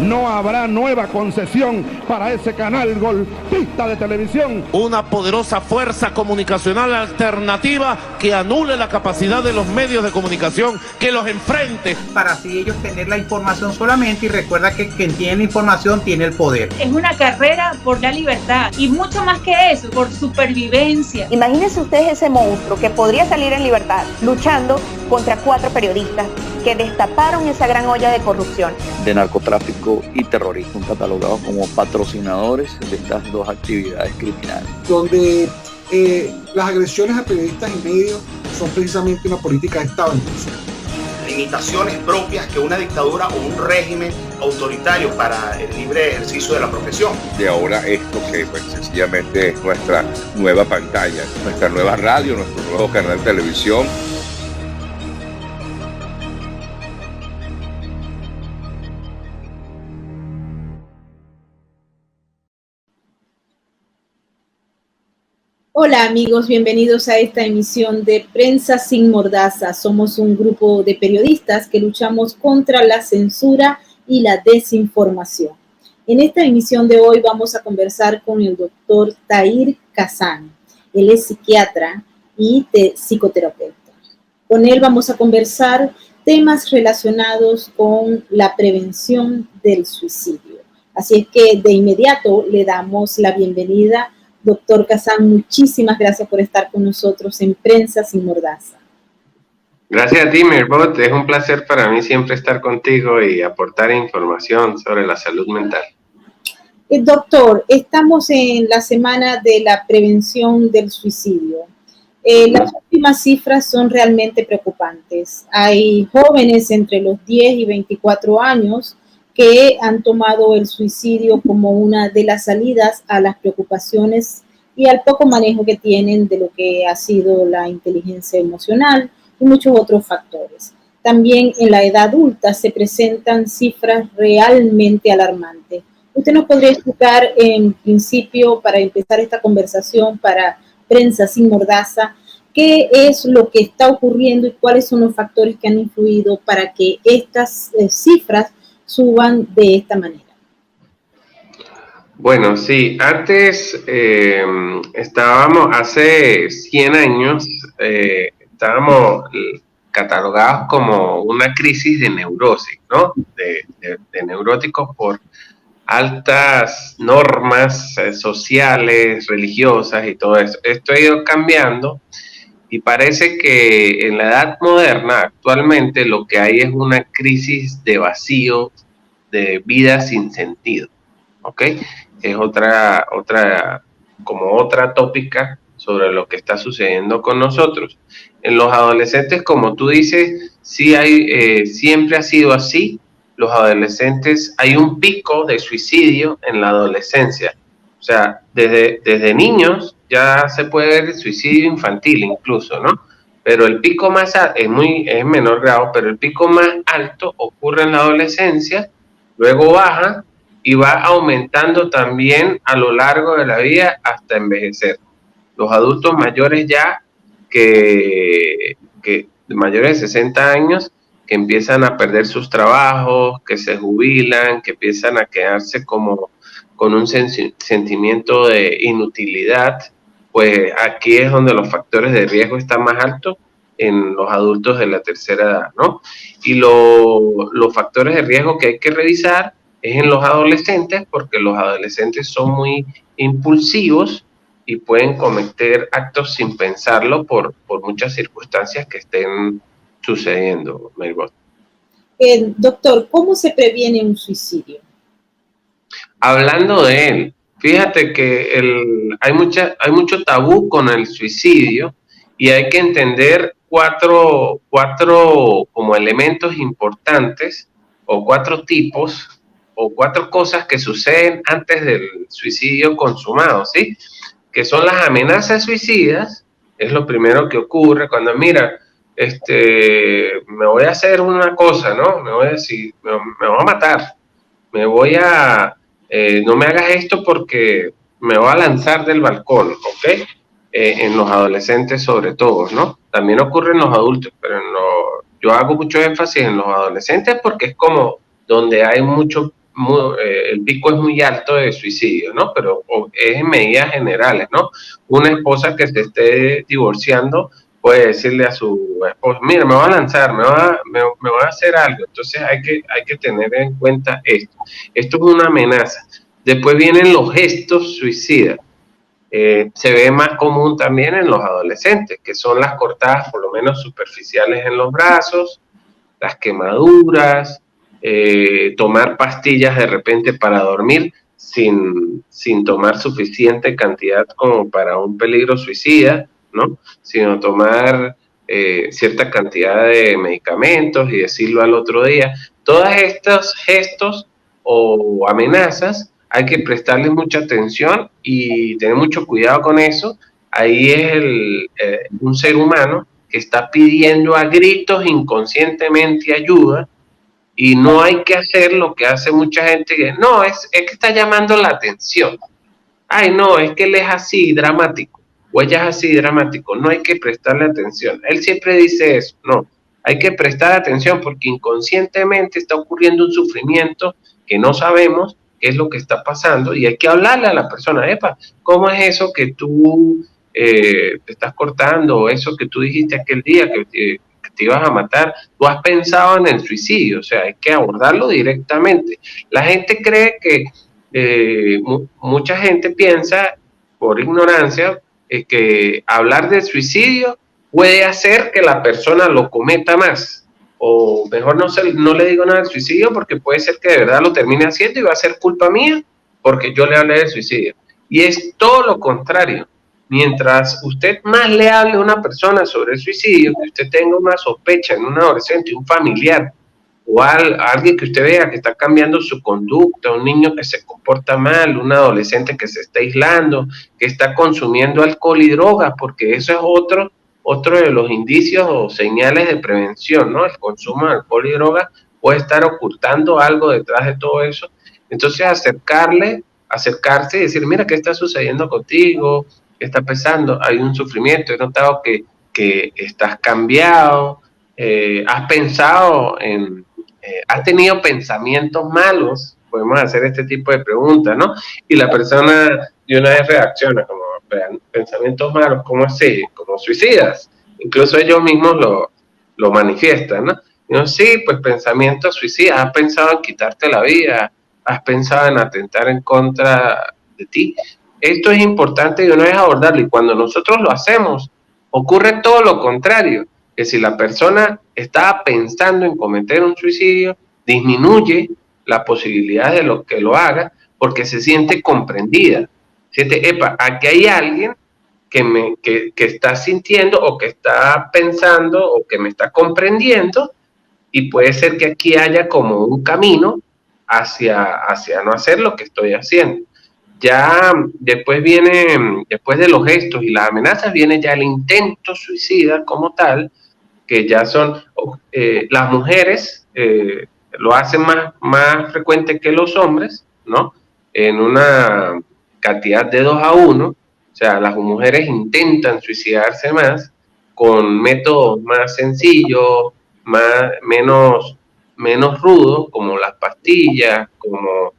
no habrá nueva concesión para ese canal golpista de televisión. Una poderosa fuerza comunicacional alternativa que anule la capacidad de los medios de comunicación, que los enfrente. Para así ellos tener la información solamente, y recuerda que quien tiene la información tiene el poder. Es una carrera por la libertad y mucho más que eso, por supervivencia. Imagínense ustedes ese monstruo que podría salir en libertad luchando contra 4 periodistas que destaparon esa gran olla de corrupción, de narcotráfico y terrorismo, catalogados como patrocinadores de estas 2 actividades criminales. Donde las agresiones a periodistas y medios son precisamente una política de Estado en curso. Limitaciones propias que una dictadura o un régimen autoritario para el libre ejercicio de la profesión. De ahora esto que pues sencillamente es nuestra nueva pantalla, nuestra nueva radio, nuestro nuevo canal de televisión. Hola amigos, bienvenidos a esta emisión de Prensa Sin Mordaza. Somos un grupo de periodistas que luchamos contra la censura y la desinformación. En esta emisión de hoy vamos a conversar con el doctor Tahir Kazan. Él es psiquiatra y psicoterapeuta. Con él vamos a conversar temas relacionados con la prevención del suicidio. Así es que de inmediato le damos la bienvenida. Doctor Kazan, muchísimas gracias por estar con nosotros en Prensa Sin Mordaza. Gracias a ti, Mirbot. Es un placer para mí siempre estar contigo y aportar información sobre la salud mental. Doctor, estamos en la semana de la prevención del suicidio. Las últimas cifras son realmente preocupantes. Hay jóvenes entre los 10 y 24 años que han tomado el suicidio como una de las salidas a las preocupaciones y al poco manejo que tienen de lo que ha sido la inteligencia emocional y muchos otros factores. También en la edad adulta se presentan cifras realmente alarmantes. ¿Usted nos podría explicar en principio, para empezar esta conversación para Prensa Sin Mordaza, qué es lo que está ocurriendo y cuáles son los factores que han influido para que estas cifras suban de esta manera? Bueno, sí, antes estábamos, hace 100 años, estábamos catalogados como una crisis de neurosis, ¿no? De neuróticos por altas normas sociales, religiosas y todo eso. Esto ha ido cambiando y parece que en la edad moderna actualmente lo que hay es una crisis de vacío, de vida sin sentido, ¿ok? Es otra tópica sobre lo que está sucediendo con nosotros. En los adolescentes, como tú dices, sí siempre ha sido así. Los adolescentes, hay un pico de suicidio en la adolescencia. O sea, desde niños ya se puede ver el suicidio infantil incluso, ¿no? Pero el pico más es menor grado, pero el pico más alto ocurre en la adolescencia, luego baja y va aumentando también a lo largo de la vida hasta envejecer. Los adultos mayores ya que mayores de 60 años que empiezan a perder sus trabajos, que se jubilan, que empiezan a quedarse como con un sentimiento de inutilidad, pues aquí es donde los factores de riesgo están más altos en los adultos de la tercera edad, ¿no? Y los factores de riesgo que hay que revisar es en los adolescentes, porque los adolescentes son muy impulsivos y pueden cometer actos sin pensarlo por muchas circunstancias que estén sucediendo, Melbot. Doctor, ¿cómo se previene un suicidio? Hablando de él, fíjate que hay mucho tabú con el suicidio y hay que entender cuatro como elementos importantes o 4 tipos o 4 cosas que suceden antes del suicidio consumado, ¿sí? Que son las amenazas suicidas, es lo primero que ocurre cuando, mira, me voy a hacer una cosa, ¿no? Me voy a decir, me voy a matar, no me hagas esto porque me voy a lanzar del balcón, ¿ok? En los adolescentes sobre todo, ¿no? También ocurre en los adultos, pero yo hago mucho énfasis en los adolescentes porque es como donde hay mucho el pico es muy alto de suicidio, ¿no? Pero es en medidas generales, ¿no? Una esposa que se esté divorciando puede decirle a su esposo, mira, me voy a lanzar, me voy a hacer algo. Entonces hay que tener en cuenta esto. Esto es una amenaza. Después vienen los gestos suicidas. Se ve más común también en los adolescentes, que son las cortadas por lo menos superficiales en los brazos, las quemaduras, tomar pastillas de repente para dormir sin tomar suficiente cantidad como para un peligro suicida, ¿no? Sino tomar cierta cantidad de medicamentos y decirlo al otro día. Todos estos gestos o amenazas hay que prestarle mucha atención y tener mucho cuidado con eso. Ahí es un ser humano que está pidiendo a gritos inconscientemente ayuda, y no hay que hacer lo que hace mucha gente, que no, es que está llamando la atención. Ay, no, es que él es así dramático, o ella es así dramático, no hay que prestarle atención. Él siempre dice eso, no, hay que prestar atención porque inconscientemente está ocurriendo un sufrimiento que no sabemos qué es lo que está pasando, y hay que hablarle a la persona, epa, ¿cómo es eso que tú te estás cortando, o eso que tú dijiste aquel día que te ibas a matar? Tú has pensado en el suicidio. O sea, hay que abordarlo directamente. La gente cree que mucha gente piensa, por ignorancia, que hablar de suicidio puede hacer que la persona lo cometa más, o mejor no le digo nada del suicidio porque puede ser que de verdad lo termine haciendo y va a ser culpa mía porque yo le hablé del suicidio. Y es todo lo contrario. Mientras usted más le hable a una persona sobre el suicidio, que usted tenga una sospecha en un adolescente, un familiar, o alguien que usted vea que está cambiando su conducta, un niño que se comporta mal, un adolescente que se está aislando, que está consumiendo alcohol y drogas, porque eso es otro de los indicios o señales de prevención, ¿no? El consumo de alcohol y drogas puede estar ocultando algo detrás de todo eso. Entonces acercarse y decir, mira, ¿qué está sucediendo contigo? ¿Qué está pasando? Hay un sufrimiento, he notado que estás cambiado, has pensado has tenido pensamientos malos, podemos hacer este tipo de preguntas, ¿no? Y la persona de una vez reacciona como, pensamientos malos, ¿cómo así? Como suicidas. Incluso ellos mismos lo manifiestan, ¿no? Y yo, sí, pues pensamientos suicidas, has pensado en quitarte la vida, has pensado en atentar en contra de ti. Esto es importante de una vez abordarlo, y cuando nosotros lo hacemos, ocurre todo lo contrario, que si la persona está pensando en cometer un suicidio, disminuye la posibilidad de lo que lo haga, porque se siente comprendida. Siente, epa, aquí hay alguien que está sintiendo o que está pensando o que me está comprendiendo, y puede ser que aquí haya como un camino hacia no hacer lo que estoy haciendo. Ya después después de los gestos y las amenazas, viene ya el intento suicida como tal, que ya son, las mujeres lo hacen más frecuente que los hombres, ¿no? En una cantidad de 2-1, o sea, las mujeres intentan suicidarse más con métodos más sencillos, menos rudos, como las pastillas, como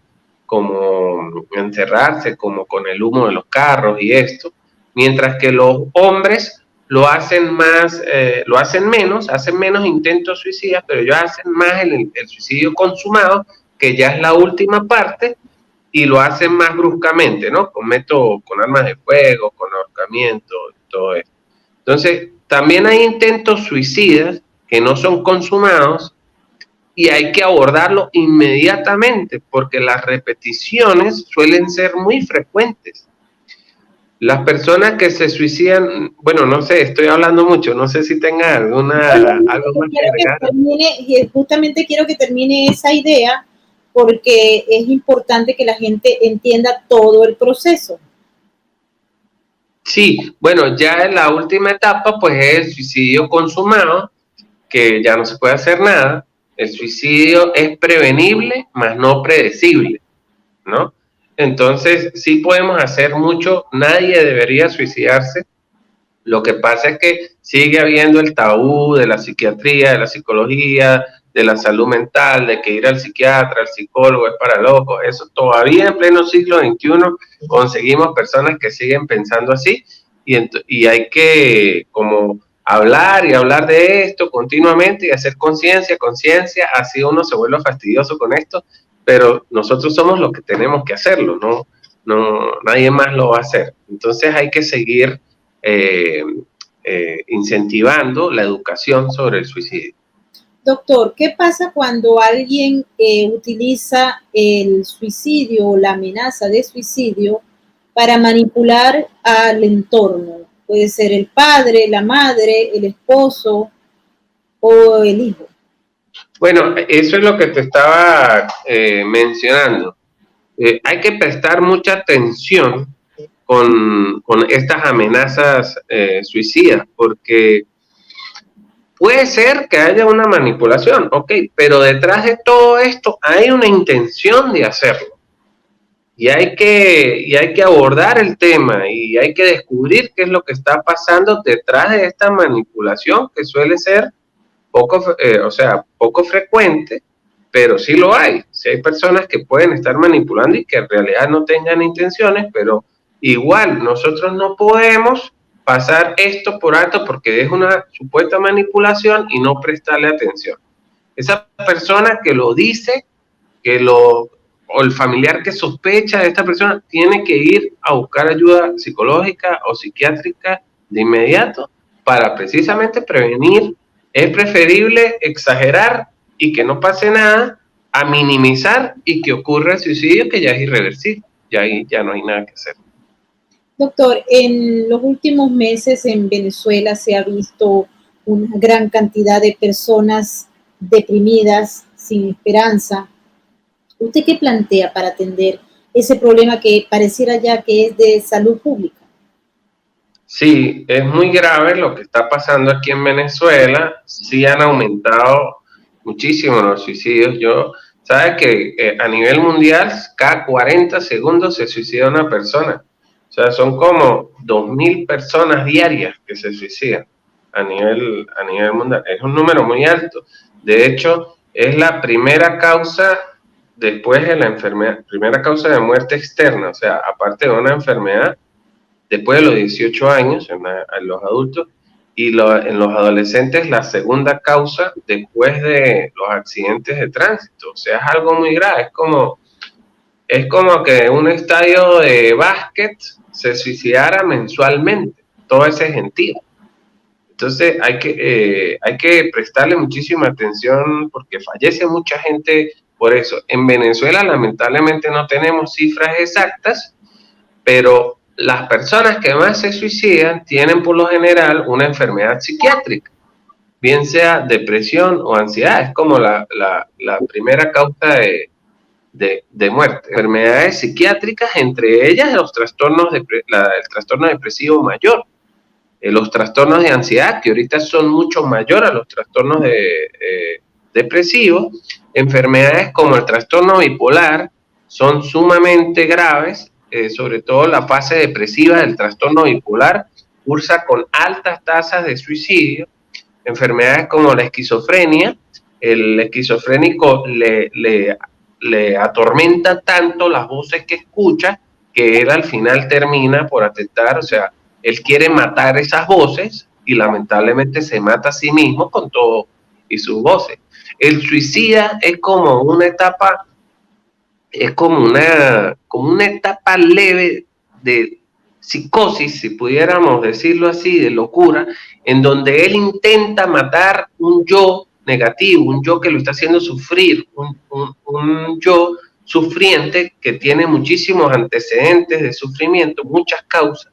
encerrarse, como con el humo de los carros y esto, mientras que los hombres lo hacen menos intentos suicidas, pero ellos hacen más el suicidio consumado, que ya es la última parte, y lo hacen más bruscamente, ¿no? Con métodos, con armas de fuego, con ahorcamiento, todo esto. Entonces, también hay intentos suicidas que no son consumados, y hay que abordarlo inmediatamente, porque las repeticiones suelen ser muy frecuentes. Las personas que se suicidan, bueno, no sé, estoy hablando mucho, no sé si tenga algo más que agregar. Justamente quiero que termine esa idea, porque es importante que la gente entienda todo el proceso. Sí, bueno, ya en la última etapa, pues es el suicidio consumado, que ya no se puede hacer nada. El suicidio es prevenible, mas no predecible, ¿no? Entonces, sí podemos hacer mucho, nadie debería suicidarse. Lo que pasa es que sigue habiendo el tabú de la psiquiatría, de la psicología, de la salud mental, de que ir al psiquiatra, al psicólogo es para locos. Eso todavía en pleno siglo XXI conseguimos personas que siguen pensando así, y hay que como hablar y hablar de esto continuamente y hacer conciencia, así uno se vuelve fastidioso con esto, pero nosotros somos los que tenemos que hacerlo, no nadie más lo va a hacer. Entonces hay que seguir incentivando la educación sobre el suicidio. Doctor, ¿qué pasa cuando alguien utiliza el suicidio o la amenaza de suicidio para manipular al entorno? Puede ser el padre, la madre, el esposo o el hijo. Bueno, eso es lo que te estaba mencionando. Hay que prestar mucha atención con estas amenazas suicidas, porque puede ser que haya una manipulación, ok, pero detrás de todo esto hay una intención de hacerlo. Y hay que abordar el tema y hay que descubrir qué es lo que está pasando detrás de esta manipulación, que suele ser poco frecuente, pero sí lo hay. Sí hay personas que pueden estar manipulando y que en realidad no tengan intenciones, pero igual nosotros no podemos pasar esto por alto porque es una supuesta manipulación y no prestarle atención. Esa persona que lo dice, o el familiar que sospecha de esta persona, tiene que ir a buscar ayuda psicológica o psiquiátrica de inmediato para precisamente prevenir. Es preferible exagerar y que no pase nada a minimizar y que ocurra el suicidio, que ya es irreversible, ya no hay nada que hacer. Doctor, en los últimos meses en Venezuela se ha visto una gran cantidad de personas deprimidas, sin esperanza. ¿Usted qué plantea para atender ese problema que pareciera ya que es de salud pública? Sí, es muy grave lo que está pasando aquí en Venezuela. Sí han aumentado muchísimo los suicidios. Sabe que a nivel mundial cada 40 segundos se suicida una persona. O sea, son como 2.000 personas diarias que se suicidan a nivel mundial. Es un número muy alto. De hecho, es la primera causa después de la enfermedad, primera causa de muerte externa, o sea, aparte de una enfermedad, después de los 18 años en los adultos, y en los adolescentes la segunda causa después de los accidentes de tránsito. O sea, es algo muy grave, es como que un estadio de básquet se suicidara mensualmente, todo ese gentío. Entonces hay que prestarle muchísima atención porque fallece mucha gente por eso. En Venezuela lamentablemente no tenemos cifras exactas, pero las personas que más se suicidan tienen por lo general una enfermedad psiquiátrica, bien sea depresión o ansiedad. Es como la primera causa de muerte. Enfermedades psiquiátricas, entre ellas el trastorno depresivo mayor. Los trastornos de ansiedad, que ahorita son mucho mayores a los trastornos depresivos. Enfermedades como el trastorno bipolar son sumamente graves, sobre todo la fase depresiva del trastorno bipolar cursa con altas tasas de suicidio. Enfermedades como la esquizofrenia, el esquizofrénico le atormenta tanto las voces que escucha que él al final termina por atentar, o sea, él quiere matar esas voces y lamentablemente se mata a sí mismo con todo y sus voces. El suicida es como una etapa, una etapa leve de psicosis, si pudiéramos decirlo así, de locura, en donde él intenta matar un yo negativo, un yo que lo está haciendo sufrir, un yo sufriente que tiene muchísimos antecedentes de sufrimiento, muchas causas.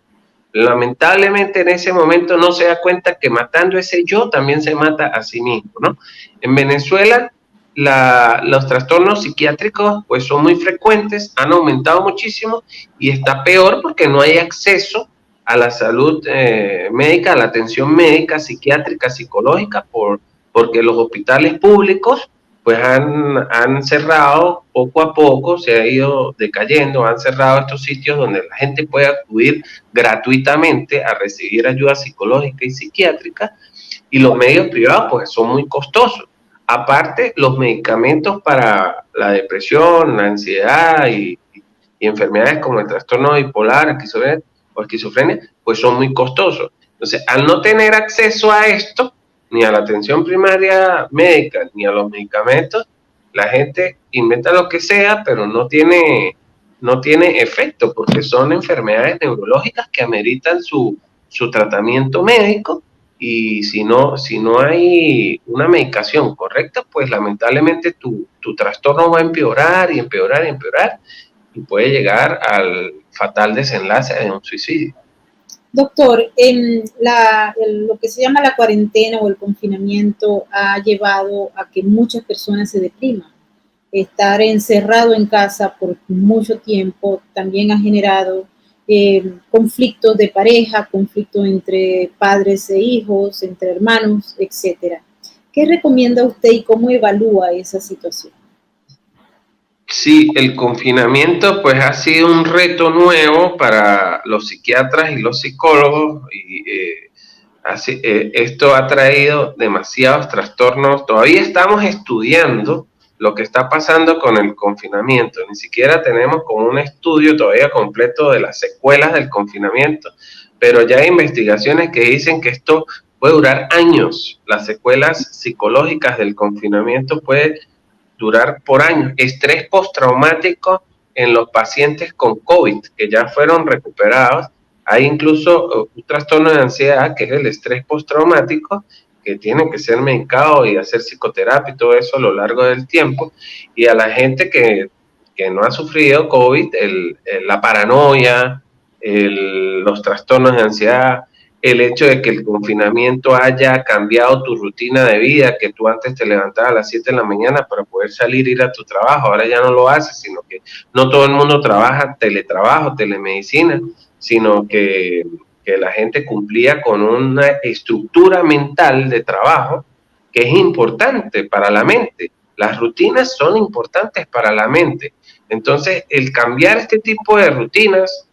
Lamentablemente en ese momento no se da cuenta que matando ese yo también se mata a sí mismo, ¿no? En Venezuela los trastornos psiquiátricos pues son muy frecuentes, han aumentado muchísimo y está peor porque no hay acceso a la salud médica, a la atención médica, psiquiátrica, psicológica, porque los hospitales públicos pues han cerrado poco a poco, se ha ido decayendo, han cerrado estos sitios donde la gente puede acudir gratuitamente a recibir ayuda psicológica y psiquiátrica, y los medios privados pues son muy costosos. Aparte, los medicamentos para la depresión, la ansiedad y enfermedades como el trastorno bipolar o esquizofrenia, pues son muy costosos. Entonces, al no tener acceso a esto, ni a la atención primaria médica, ni a los medicamentos, la gente inventa lo que sea, pero no tiene efecto, porque son enfermedades neurológicas que ameritan su tratamiento médico, y si no hay una medicación correcta, pues lamentablemente tu trastorno va a empeorar y empeorar y empeorar, y puede llegar al fatal desenlace de un suicidio. Doctor, lo que se llama la cuarentena o el confinamiento ha llevado a que muchas personas se depriman. Estar encerrado en casa por mucho tiempo también ha generado conflictos de pareja, conflictos entre padres e hijos, entre hermanos, etcétera. ¿Qué recomienda usted y cómo evalúa esa situación? Sí, el confinamiento pues ha sido un reto nuevo para los psiquiatras y los psicólogos, y esto ha traído demasiados trastornos. Todavía estamos estudiando lo que está pasando con el confinamiento, ni siquiera tenemos como un estudio todavía completo de las secuelas del confinamiento, pero ya hay investigaciones que dicen que esto puede durar años. Las secuelas psicológicas del confinamiento pueden durar por años. Estrés postraumático en los pacientes con COVID, que ya fueron recuperados. Hay incluso un trastorno de ansiedad, que es el estrés postraumático, que tiene que ser medicado y hacer psicoterapia y todo eso a lo largo del tiempo. Y a la gente que no ha sufrido COVID, la paranoia, los trastornos de ansiedad, el hecho de que el confinamiento haya cambiado tu rutina de vida, que tú antes te levantabas a las 7 de la mañana para poder salir, ir a tu trabajo, ahora ya no lo haces, sino que no todo el mundo trabaja teletrabajo, telemedicina, sino que la gente cumplía con una estructura mental de trabajo que es importante para la mente. Las rutinas son importantes para la mente. Entonces, el cambiar este tipo de rutinas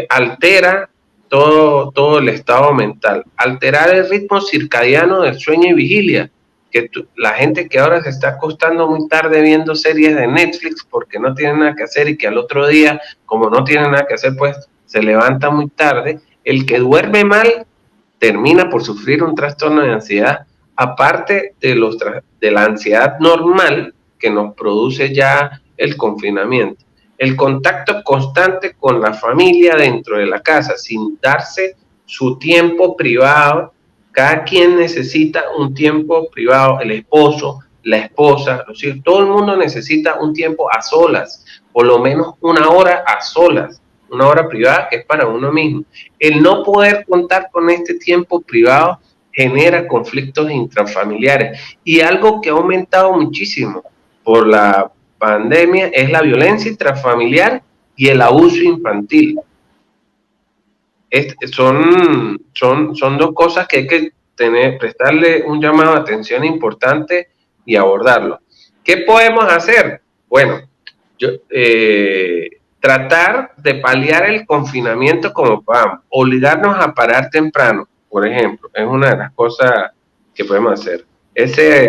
altera todo el estado mental, alterar el ritmo circadiano del sueño y vigilia, que la gente que ahora se está acostando muy tarde viendo series de Netflix porque no tiene nada que hacer, y que al otro día, como no tiene nada que hacer, pues se levanta muy tarde. El que duerme mal termina por sufrir un trastorno de ansiedad, aparte de la ansiedad normal que nos produce ya el confinamiento. El contacto constante con la familia dentro de la casa, sin darse su tiempo privado. Cada quien necesita un tiempo privado, el esposo, la esposa, los hijos, todo el mundo necesita un tiempo a solas, por lo menos una hora a solas, una hora privada que es para uno mismo. El no poder contar con este tiempo privado genera conflictos intrafamiliares, y algo que ha aumentado muchísimo por la pandemia es la violencia intrafamiliar y el abuso infantil. Son dos cosas que hay que prestarle un llamado de atención importante y abordarlo. ¿Qué podemos hacer? Bueno, tratar de paliar el confinamiento como podamos, obligarnos a parar temprano, por ejemplo, es una de las cosas que podemos hacer.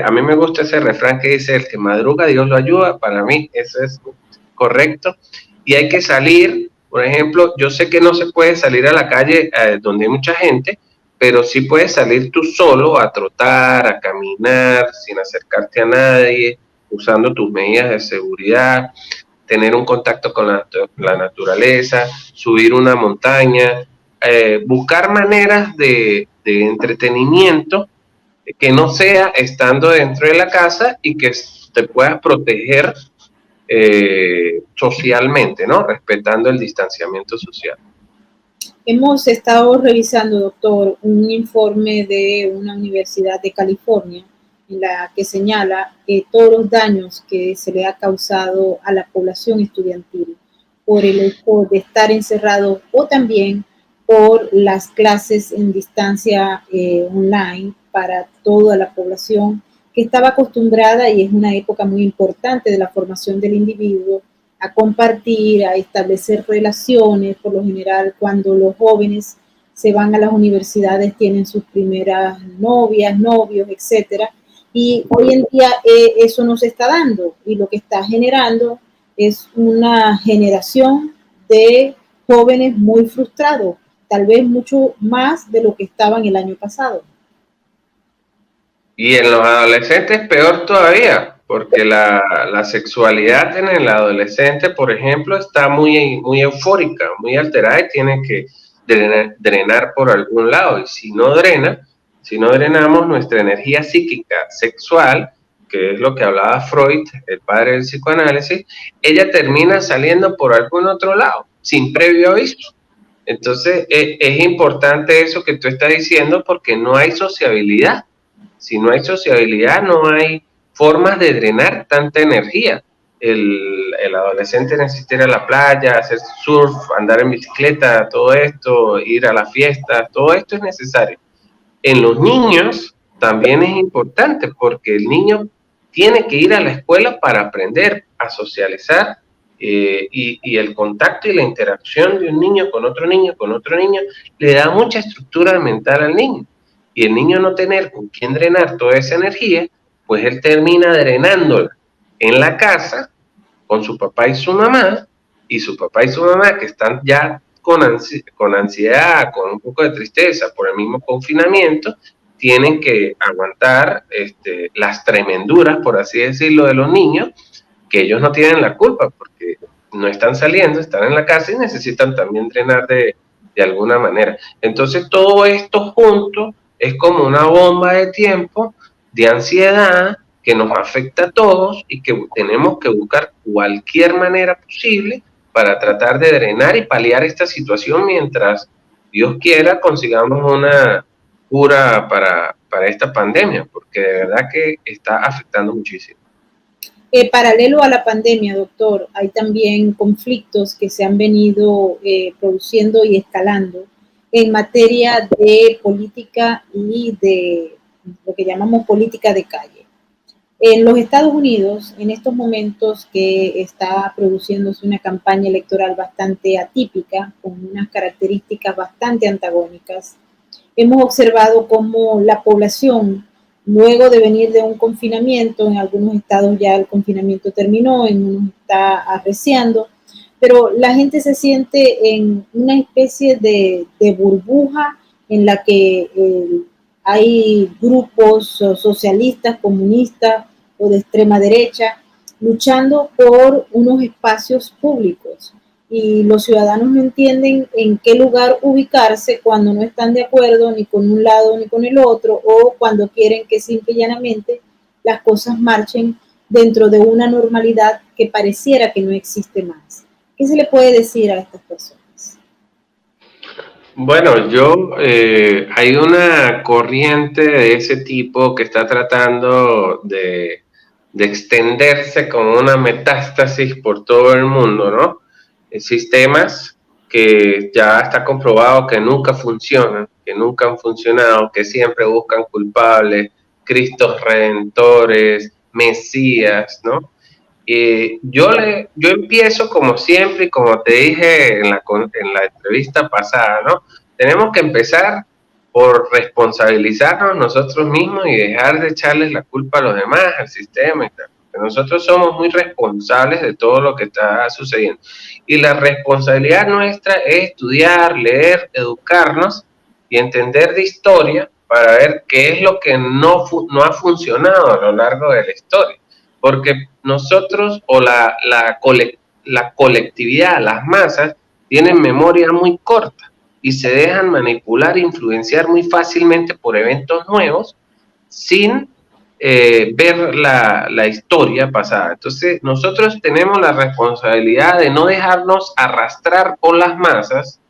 A mí me gusta ese refrán que dice: el que madruga, Dios lo ayuda. Para mí eso es correcto. Y hay que salir, por ejemplo, yo sé que no se puede salir a la calle donde hay mucha gente, pero sí puedes salir tú solo a trotar, a caminar, sin acercarte a nadie, usando tus medidas de seguridad, tener un contacto con la naturaleza, subir una montaña, buscar maneras de entretenimiento que no sea estando dentro de la casa, y que te puedas proteger socialmente, ¿no? Respetando el distanciamiento social. Hemos estado revisando, doctor, un informe de una universidad de California, en la que señala todos los daños que se le ha causado a la población estudiantil por el hecho de estar encerrado, o también por las clases en distancia online para toda la población que estaba acostumbrada, y es una época muy importante de la formación del individuo, a compartir, a establecer relaciones. Por lo general, cuando los jóvenes se van a las universidades, tienen sus primeras novias, novios, etcétera, Y hoy en día eso no se está dando, y lo que está generando es una generación de jóvenes muy frustrados, tal vez mucho más de lo que estaban el año pasado. Y en los adolescentes peor todavía, porque la sexualidad en el adolescente, por ejemplo, está muy, muy eufórica, muy alterada y tiene que drenar por algún lado. Y si no drenamos nuestra energía psíquica sexual, que es lo que hablaba Freud, el padre del psicoanálisis, ella termina saliendo por algún otro lado, sin previo aviso. Entonces, es importante eso que tú estás diciendo, porque no hay sociabilidad. Si no hay sociabilidad, no hay formas de drenar tanta energía. El adolescente necesita ir a la playa, hacer surf, andar en bicicleta, todo esto, ir a las fiestas, todo esto es necesario. En los niños también es importante, porque el niño tiene que ir a la escuela para aprender a socializar, y el contacto y la interacción de un niño con otro niño le da mucha estructura mental al niño. Y el niño no tener con quién drenar toda esa energía, pues él termina drenándola en la casa con su papá y su mamá que están ya con ansiedad, con un poco de tristeza por el mismo confinamiento, tienen que aguantar las tremenduras, por así decirlo, de los niños, que ellos no tienen la culpa, porque no están saliendo, están en la casa y necesitan también drenar de alguna manera. Entonces todo esto junto es como una bomba de tiempo, de ansiedad, que nos afecta a todos y que tenemos que buscar cualquier manera posible para tratar de drenar y paliar esta situación mientras, Dios quiera, consigamos una cura para esta pandemia, porque de verdad que está afectando muchísimo. Paralelo a la pandemia, doctor, hay también conflictos que se han venido produciendo y escalando en materia de política y de lo que llamamos política de calle. En los Estados Unidos, en estos momentos que está produciéndose una campaña electoral bastante atípica, con unas características bastante antagónicas, hemos observado cómo la población, luego de venir de un confinamiento, en algunos estados ya el confinamiento terminó, en unos está arreciando, pero la gente se siente en una especie de burbuja en la que hay grupos socialistas, comunistas o de extrema derecha luchando por unos espacios públicos, y los ciudadanos no entienden en qué lugar ubicarse cuando no están de acuerdo ni con un lado ni con el otro, o cuando quieren que simple y llanamente las cosas marchen dentro de una normalidad que pareciera que no existe más. ¿Qué se le puede decir a estas personas? Bueno, hay una corriente de ese tipo que está tratando de extenderse como una metástasis por todo el mundo, ¿no? Sistemas que ya está comprobado que nunca funcionan, que nunca han funcionado, que siempre buscan culpables, Cristos redentores, Mesías, ¿no? Yo empiezo como siempre, y como te dije en la entrevista pasada, ¿no? Tenemos que empezar por responsabilizarnos nosotros mismos y dejar de echarles la culpa a los demás, al sistema y tal. Porque nosotros somos muy responsables de todo lo que está sucediendo. Y la responsabilidad nuestra es estudiar, leer, educarnos y entender de historia para ver qué es lo que no ha funcionado a lo largo de la historia. Porque nosotros, o la colectividad, las masas, tienen memoria muy corta y se dejan manipular e influenciar muy fácilmente por eventos nuevos sin ver la historia pasada. Entonces, nosotros tenemos la responsabilidad de no dejarnos arrastrar por las masas,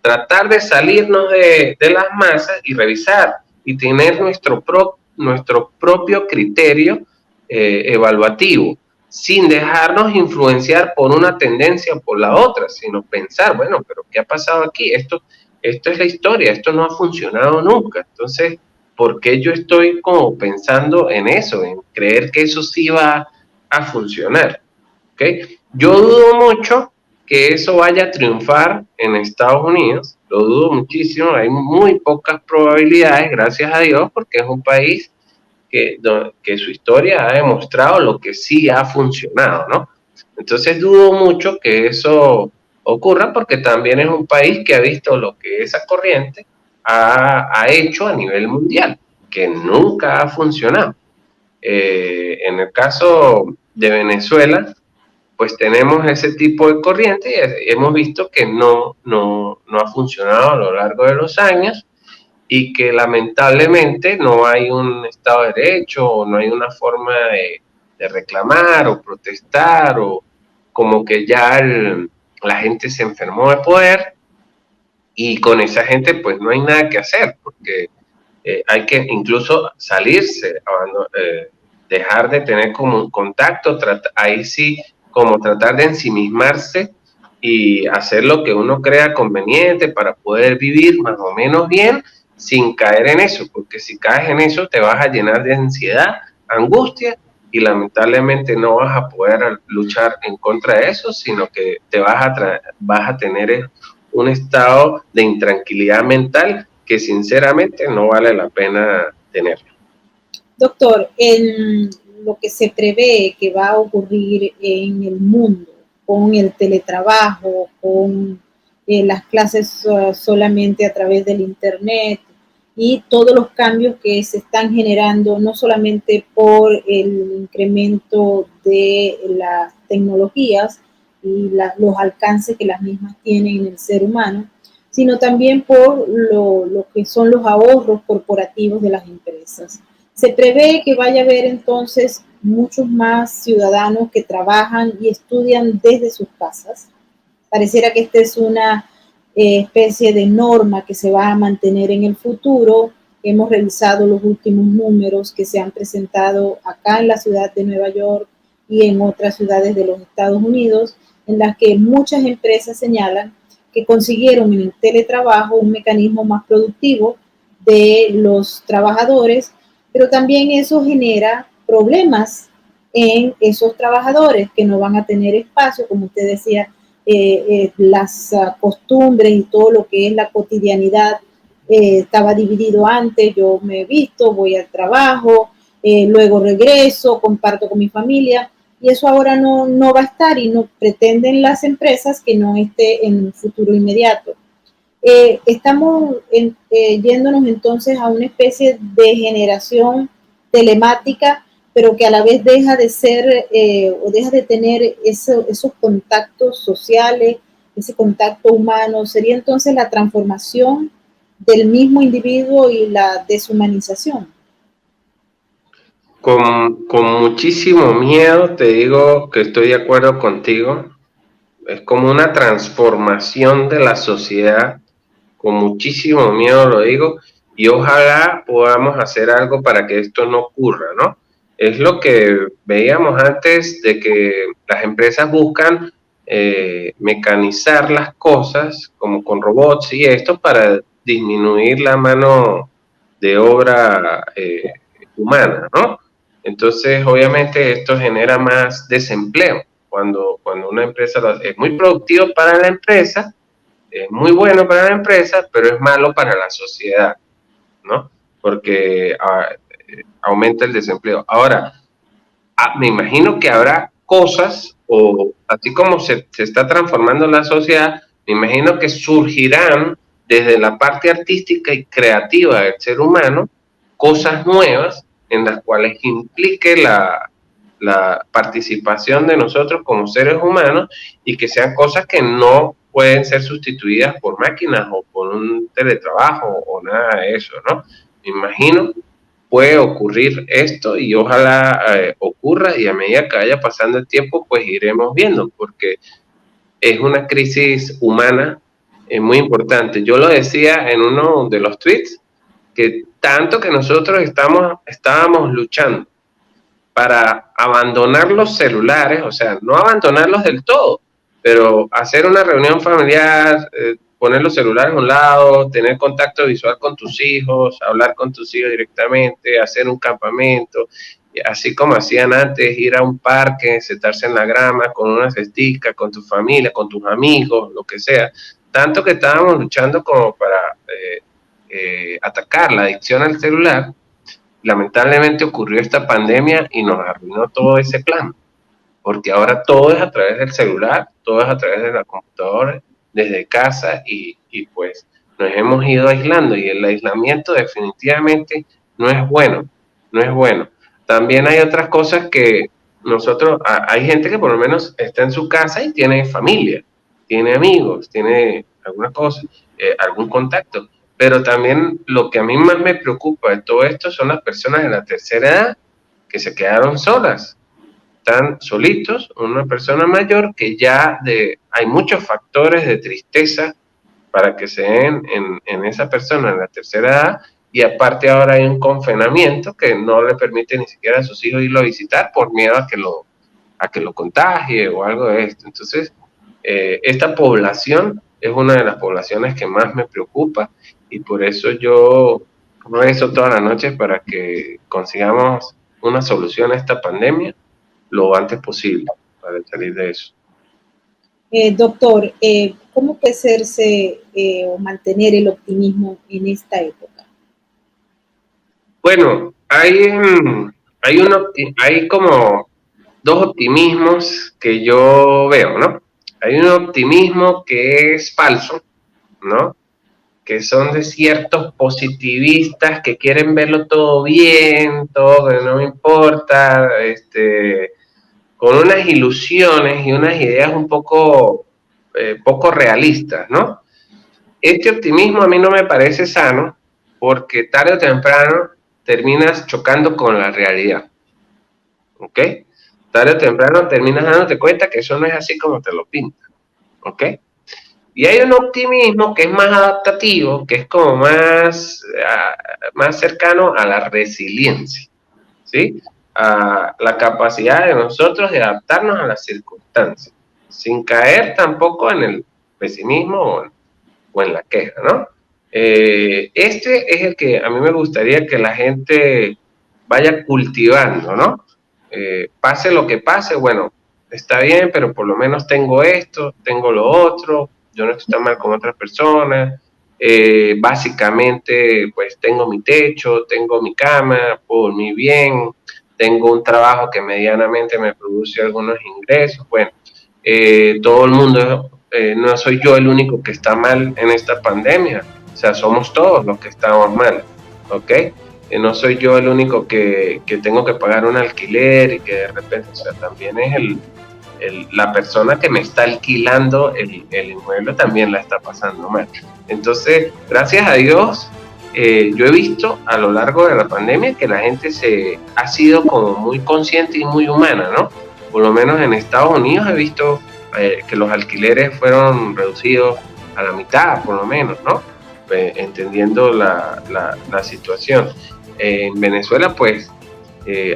tratar de salirnos de las masas y revisar y tener nuestro propio criterio evaluativo, sin dejarnos influenciar por una tendencia o por la otra, sino pensar, bueno, pero ¿qué ha pasado aquí? Esto es la historia, esto no ha funcionado nunca. Entonces, ¿por qué yo estoy como pensando en eso, en creer que eso sí va a funcionar? ¿Okay? Yo dudo mucho que eso vaya a triunfar en Estados Unidos, lo dudo muchísimo, hay muy pocas probabilidades, gracias a Dios, porque es un país que su historia ha demostrado lo que sí ha funcionado, ¿no? Entonces dudo mucho que eso ocurra, porque también es un país que ha visto lo que esa corriente ha hecho a nivel mundial, que nunca ha funcionado. En el caso de Venezuela, pues tenemos ese tipo de corriente y hemos visto que no ha funcionado a lo largo de los años, y que lamentablemente no hay un Estado de Derecho, o no hay una forma de reclamar o protestar, o como que ya la gente se enfermó de poder, y con esa gente pues no hay nada que hacer, porque hay que incluso salirse, dejar de tener como contacto, ahí sí, como tratar de ensimismarse y hacer lo que uno crea conveniente para poder vivir más o menos bien, sin caer en eso, porque si caes en eso te vas a llenar de ansiedad, angustia, y lamentablemente no vas a poder luchar en contra de eso, sino que te vas a tener un estado de intranquilidad mental que sinceramente no vale la pena tenerlo. Doctor, en lo que se prevé que va a ocurrir en el mundo con el teletrabajo, con las clases solamente a través del internet y todos los cambios que se están generando, no solamente por el incremento de las tecnologías y los alcances que las mismas tienen en el ser humano, sino también por lo que son los ahorros corporativos de las empresas. Se prevé que vaya a haber entonces muchos más ciudadanos que trabajan y estudian desde sus casas. Pareciera que esta es una especie de norma que se va a mantener en el futuro. Hemos revisado los últimos números que se han presentado acá en la ciudad de Nueva York y en otras ciudades de los Estados Unidos, en las que muchas empresas señalan que consiguieron en el teletrabajo un mecanismo más productivo de los trabajadores, pero también eso genera problemas en esos trabajadores que no van a tener espacio, como usted decía, las costumbres y todo lo que es la cotidianidad estaba dividido antes. Yo me he visto, voy al trabajo, luego regreso, comparto con mi familia, y eso ahora no va a estar, y no pretenden las empresas que no esté en un futuro inmediato. Estamos yéndonos entonces a una especie de generación telemática, pero que a la vez deja de ser o deja de tener esos contactos sociales, ese contacto humano. Sería entonces la transformación del mismo individuo y la deshumanización. Con muchísimo miedo te digo que estoy de acuerdo contigo. Es como una transformación de la sociedad. Con muchísimo miedo lo digo, y ojalá podamos hacer algo para que esto no ocurra, ¿no? Es lo que veíamos antes, de que las empresas buscan mecanizar las cosas, como con robots y esto, para disminuir la mano de obra humana, ¿no? Entonces, obviamente, esto genera más desempleo. Cuando una empresa es muy productivo para la empresa, es muy bueno para la empresa, pero es malo para la sociedad, ¿no? Porque aumenta el desempleo. Ahora, me imagino que habrá cosas, o así como se está transformando la sociedad, me imagino que surgirán desde la parte artística y creativa del ser humano cosas nuevas en las cuales implique la participación de nosotros como seres humanos, y que sean cosas que no pueden ser sustituidas por máquinas o por un teletrabajo o nada de eso, ¿no? Me imagino puede ocurrir esto, y ojalá ocurra, y a medida que vaya pasando el tiempo pues iremos viendo, porque es una crisis humana muy importante. Yo lo decía en uno de los tweets, que tanto que nosotros estábamos luchando para abandonar los celulares, o sea, no abandonarlos del todo, pero hacer una reunión familiar, poner los celulares a un lado, tener contacto visual con tus hijos, hablar con tus hijos directamente, hacer un campamento, así como hacían antes, ir a un parque, sentarse en la grama con una cestica, con tu familia, con tus amigos, lo que sea. Tanto que estábamos luchando como para atacar la adicción al celular, lamentablemente ocurrió esta pandemia y nos arruinó todo ese plan, porque ahora todo es a través del celular, todo es a través de la computadora, desde casa y pues nos hemos ido aislando y el aislamiento definitivamente no es bueno, no es bueno. También hay otras cosas que nosotros, hay gente que por lo menos está en su casa y tiene familia, tiene amigos, tiene alguna cosa, algún contacto, pero también lo que a mí más me preocupa de todo esto son las personas de la tercera edad que se quedaron solas, están solitos, una persona mayor que ya hay muchos factores de tristeza para que se den en esa persona en la tercera edad, y aparte ahora hay un confinamiento que no le permite ni siquiera a sus hijos irlo a visitar por miedo a que lo contagie o algo de esto. Entonces, esta población es una de las poblaciones que más me preocupa y por eso yo rezo todas las noches para que consigamos una solución a esta pandemia lo antes posible para salir de eso. Doctor, ¿cómo puede hacerse o mantener el optimismo en esta época? Bueno, hay como dos optimismos que yo veo, ¿no? Hay un optimismo que es falso, ¿no? Que son de ciertos positivistas que quieren verlo todo bien, todo que no me importa, con unas ilusiones y unas ideas un poco realistas, ¿no? Este optimismo a mí no me parece sano porque tarde o temprano terminas chocando con la realidad, ¿ok? Tarde o temprano terminas dándote cuenta que eso no es así como te lo pintan, ¿ok? Y hay un optimismo que es más adaptativo, que es como más cercano a la resiliencia, ¿sí? A la capacidad de nosotros de adaptarnos a las circunstancias, sin caer tampoco en el pesimismo o en la queja, ¿no? Este es el que a mí me gustaría que la gente vaya cultivando, ¿no? Pase lo que pase, bueno, está bien, pero por lo menos tengo esto, tengo lo otro, yo no estoy tan mal con otras personas, básicamente pues tengo mi techo, tengo mi cama, puedo dormir bien, tengo un trabajo que medianamente me produce algunos ingresos, bueno, todo el mundo, no soy yo el único que está mal en esta pandemia, o sea, somos todos los que estamos mal, ¿ok? No soy yo el único que tengo que pagar un alquiler y que de repente, o sea, también es la persona que me está alquilando el inmueble también la está pasando mal. Entonces, gracias a Dios, yo he visto a lo largo de la pandemia que la gente ha sido como muy consciente y muy humana, ¿no? Por lo menos en Estados Unidos he visto que los alquileres fueron reducidos a la mitad, por lo menos, ¿no? Entendiendo la situación. En Venezuela, pues,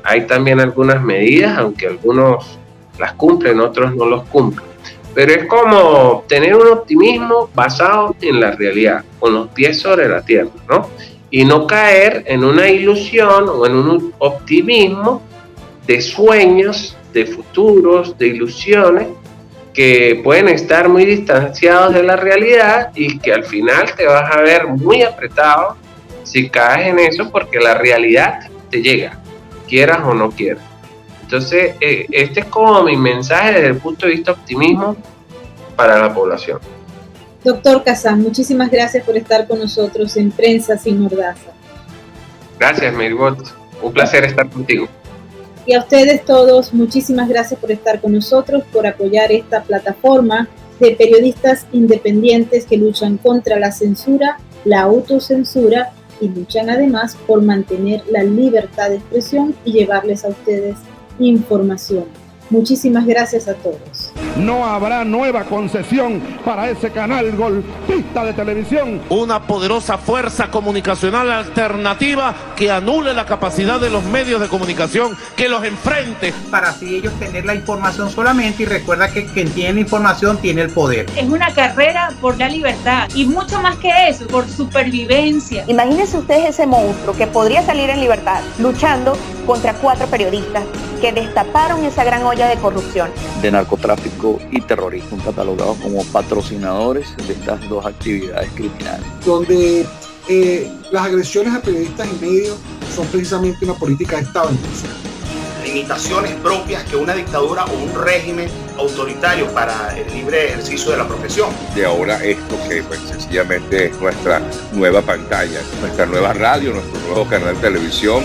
hay también algunas medidas, aunque algunos las cumplen, otros no los cumplen. Pero es como tener un optimismo basado en la realidad, con los pies sobre la tierra, ¿no? Y no caer en una ilusión o en un optimismo de sueños, de futuros, de ilusiones que pueden estar muy distanciados de la realidad y que al final te vas a ver muy apretado si caes en eso, porque la realidad te llega, quieras o no quieras. Entonces, este es como mi mensaje desde el punto de vista optimismo para la población. Doctor Kazan, muchísimas gracias por estar con nosotros en Prensa Sin Mordaza. Gracias, Merbot. Un placer estar contigo. Y a ustedes todos, muchísimas gracias por estar con nosotros, por apoyar esta plataforma de periodistas independientes que luchan contra la censura, la autocensura y luchan además por mantener la libertad de expresión y llevarles a ustedes información. Muchísimas gracias a todos. No habrá nueva concesión para ese canal golpista de televisión. Una poderosa fuerza comunicacional alternativa que anule la capacidad de los medios de comunicación, que los enfrente. Para así ellos tener la información solamente, y recuerda que quien tiene la información tiene el poder. Es una carrera por la libertad y mucho más que eso, por supervivencia. Imagínense ustedes ese monstruo que podría salir en libertad luchando contra 4 periodistas que destaparon esa gran olla de corrupción, de narcotráfico y terrorismo, catalogados como patrocinadores de estas dos actividades criminales. Donde las agresiones a periodistas y medios son precisamente una política de Estado en curso. Limitaciones propias que una dictadura o un régimen autoritario para el libre ejercicio de la profesión. De ahora esto que pues sencillamente es nuestra nueva pantalla, nuestra nueva radio, nuestro nuevo canal de televisión,